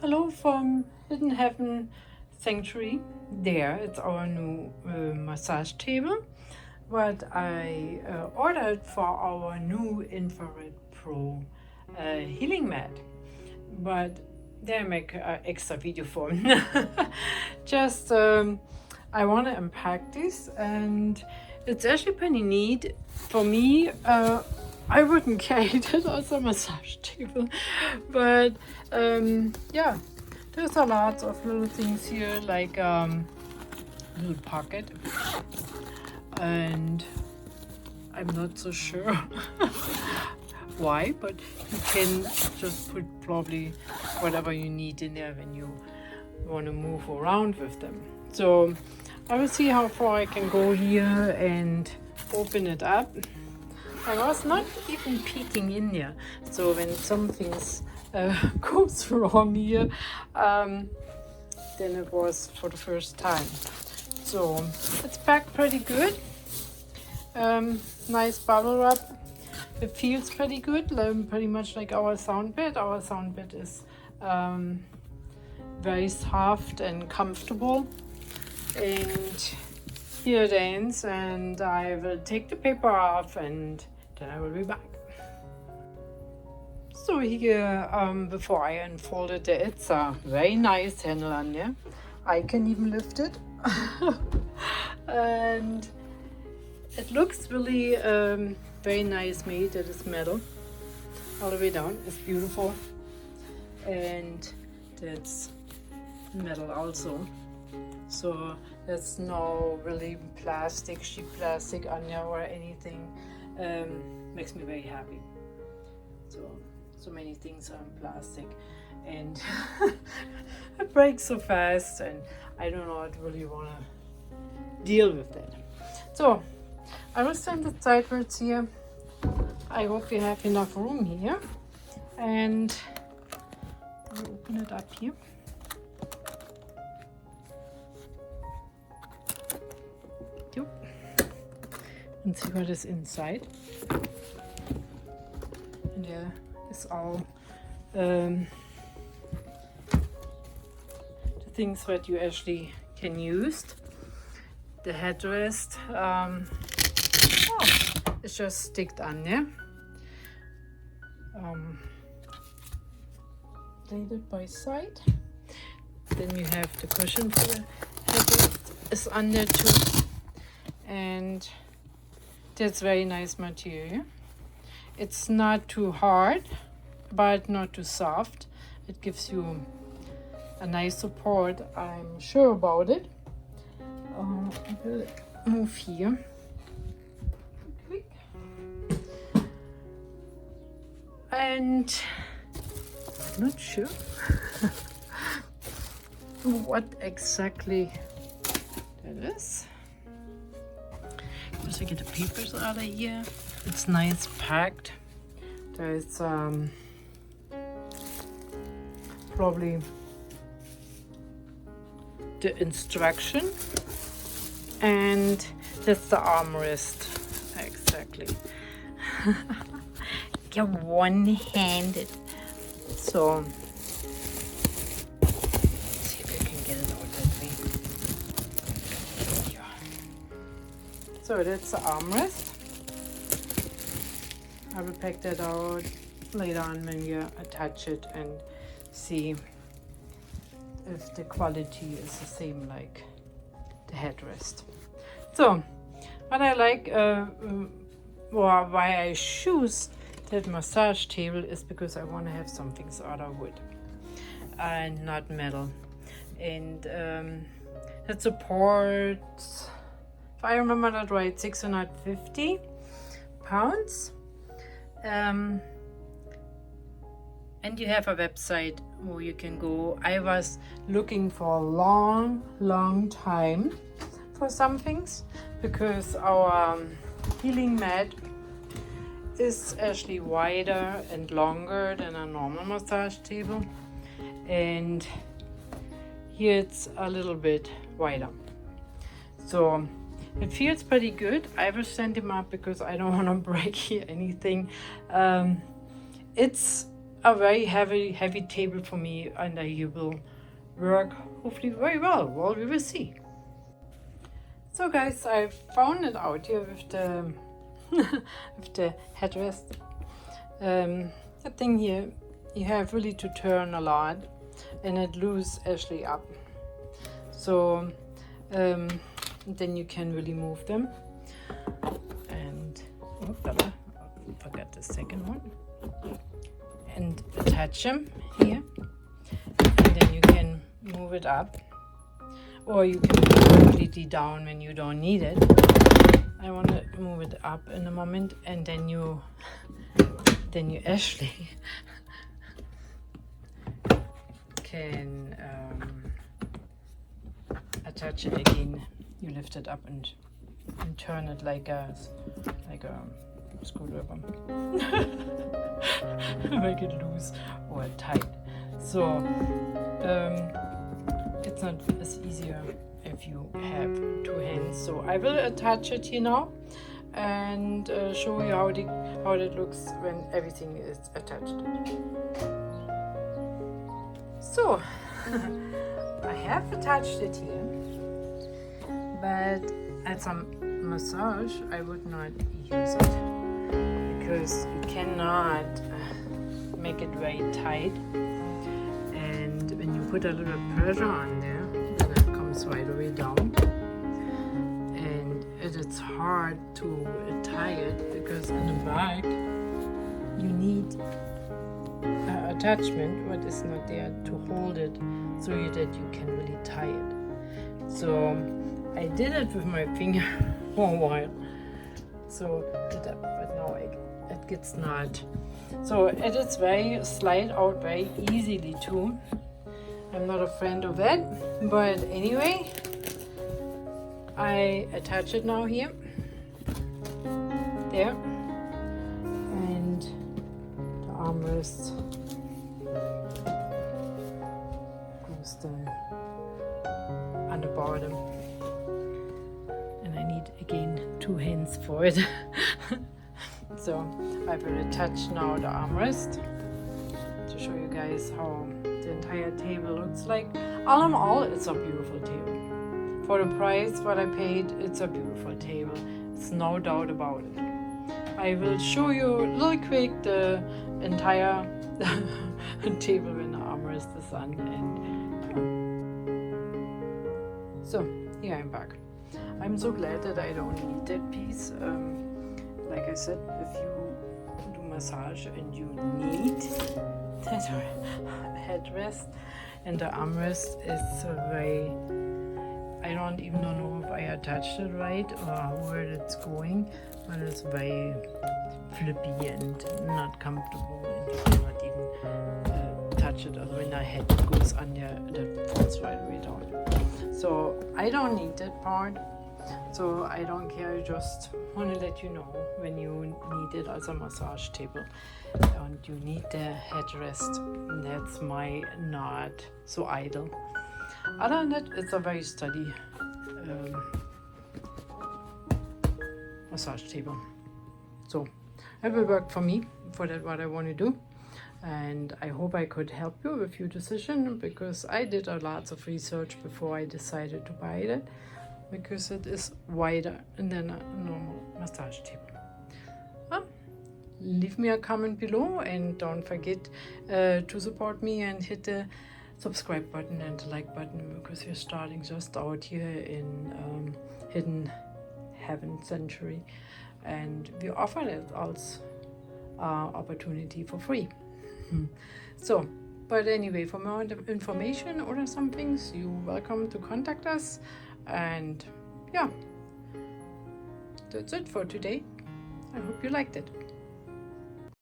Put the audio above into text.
Hello from Hidden Heaven Sanctuary. There, it's our new massage table, what I ordered for our new Infrared Pro healing mat. But there I make an extra video for. Just I want to unpack this, and it's actually pretty neat for me. I wouldn't carry it as a massage table, but yeah, there's a lot of little things here, like little pocket, and I'm not so sure why, but you can just put probably whatever you need in there when you want to move around with them. So I will see how far I can go here and open it up. I was not even peeking in there, so when something goes wrong here, then it was for the first time. So it's packed pretty good. Nice bubble wrap. It feels pretty good, pretty much like our sound bed. Our sound bed is very soft and comfortable. And here it ends, and I will take the paper off and then I will be back. So here, before I unfolded it, it's a very nice handle on there. I can even lift it. And it looks really very nice made. It is metal all the way down. It's beautiful. And that's metal also. So there's no really cheap plastic on there or anything. Makes me very happy. So many things are in plastic, and it breaks so fast, and I do not really want to deal with that. So I will stand it sideways here. I hope you have enough room here, and I'll open it up here. And see what is inside. And there is all the things that you actually can use. The headrest, it's just sticked on there. Laid it by side. Then you have the cushion for the headrest is on there too. And that's very nice material. It's not too hard, but not too soft. It gives you a nice support, I'm sure about it. I will move here. Quick. And I'm not sure what exactly that is. Just to get the papers out of here. It's nice packed. There's probably the instruction, and that's the armrest. Exactly. You're one-handed. So see if I can get it out that way. Yeah. So that's the armrest. I will pack that out later on when you attach it and see if the quality is the same like the headrest. So what I like, or why I choose that massage table, is because I want to have some things out of wood and not metal. And it supports, if I remember that right, 650 pounds. And you have a website where you can go. I was looking for a long time for some things, because our healing mat is actually wider and longer than a normal massage table, and here it's a little bit wider. So it feels pretty good. I will stand him up because I don't want to break here anything. It's a very heavy table for me, and he will work hopefully very well. Well, we will see. So guys, I found it out here with the with the headrest. The thing here, you have really to turn a lot, and it loses actually up. So then you can really move them. And I forgot the second one. And attach them here, and then you can move it up, or you can move it completely down when you don't need it. I want to move it up in a moment, and then you actually can attach it again. You lift it up and turn it like a screwdriver. Make it loose or tight. So it's not as easier if you have two hands. So I will attach it here now and show you how it looks when everything is attached. So I have attached it here, but at some massage I would not use it, because you cannot make it very tight, and when you put a little pressure on there, then it comes right away down, and it's hard to tie it, because in the back you need attachment what is not there to hold it so that you can really tie it. So I did it with my finger for a while, so but now it gets not. So it is very slide out very easily too. I'm not a friend of that, but anyway, I attach it now here, there, and the armrest goes there on the bottom. I need again two hands for it. So I will attach now the armrest to show you guys how the entire table looks like. All in all, it's a beautiful table. For the price what I paid, it's a beautiful table. It's no doubt about it. I will show you real quick the entire table when the armrest is on. And so here I'm back. I'm so glad that I don't need that piece. Like I said, if you do massage and you need that headrest, and the armrest is very, I don't even know if I attached it right or where it's going, but it's very flippy and not comfortable, and you cannot even touch it, or when the head goes on there, that falls right away down. So I don't need that part. So I don't care, I just want to let you know when you need it as a massage table and you need the headrest. That's my not so idle. Other than that, it's a very sturdy massage table. So it will work for me, for that what I want to do. And I hope I could help you with your decision, because I did a lot of research before I decided to buy it, because it is wider than a normal massage table. Leave me a comment below, and don't forget to support me and hit the subscribe button and the like button, because we're starting just out here in Hidden Heaven Sanctuary, and we offer it as opportunity for free. So, but anyway, for more information or some things, you're welcome to contact us. And yeah, that's it for today. I hope you liked it.